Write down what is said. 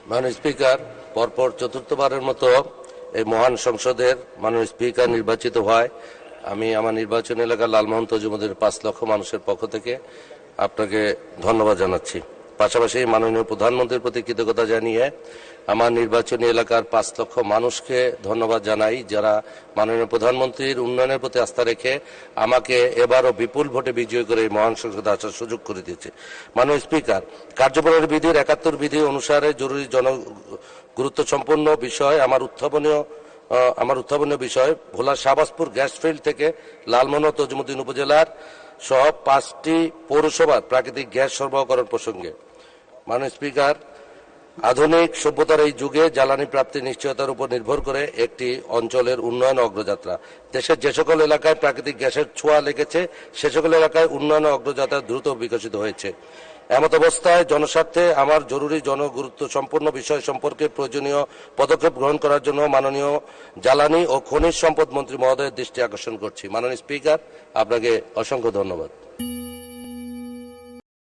মাননীয় স্পিকার, পরপর চতুর্থবারের মতো এই মহান সংসদের মাননীয় স্পিকার নির্বাচিত হয় আমি আমার নির্বাচনী এলাকা লালমোহন তজুমুদ্দিনের 5 লক্ষ মানুষের পক্ষ থেকে আপনাকে ধন্যবাদ জানাচ্ছি। পাশাপাশি মাননীয় প্রধানমন্ত্রীর প্রতি কৃতজ্ঞতা জানিয়ে আমার নির্বাচনী এলাকার 5 লক্ষ মানুষকে ধন্যবাদ জানাই, যারা মাননীয় প্রধানমন্ত্রীর উন্নয়নের প্রতি আস্থা রেখে আমাকে এবারও বিপুল ভোটে বিজয়ী করে এই মহান সংসদে আসার সুযোগ করে দিয়েছে। মাননীয় স্পিকার, কার্যপ্রণালী বিধির 71 বিধি অনুসারে জরুরি গুরুত্ব সম্পন্ন বিষয় আমার উত্থাপনীয় বিষয় ভোলা শাহবাজপুর গ্যাস ফিল্ড থেকে লালমোহন ও তজুমুদ্দিন উপজেলার সহ 5টি পৌরসভার প্রাকৃতিক গ্যাস সরবরাহকরণ প্রসঙ্গে। মাননীয় স্পিকার, আধুনিক সভ্যতার এই যুগে জ্বালানি প্রাপ্তির নিশ্চয়তার উপর নির্ভর করে একটি অঞ্চলের উন্নয়ন অগ্রযাত্রা। দেশের যে সকল এলাকায় প্রাকৃতিক গ্যাসের ছোঁয়া লেগেছে সে সকল এলাকায় উন্নয়ন অগ্রযাত্রা দ্রুত বিকশিত হয়েছে। এমত অবস্থায় জনস্বার্থে আমার জরুরি জনগুরুত্ব সম্পন্ন বিষয় সম্পর্কে প্রয়োজনীয় পদক্ষেপ গ্রহণ করার জন্য মাননীয় জ্বালানি ও খনিজ সম্পদ মন্ত্রী মহোদয়ের দৃষ্টি আকর্ষণ করছি। মাননীয় স্পিকার, আপনাকে অসংখ্য ধন্যবাদ।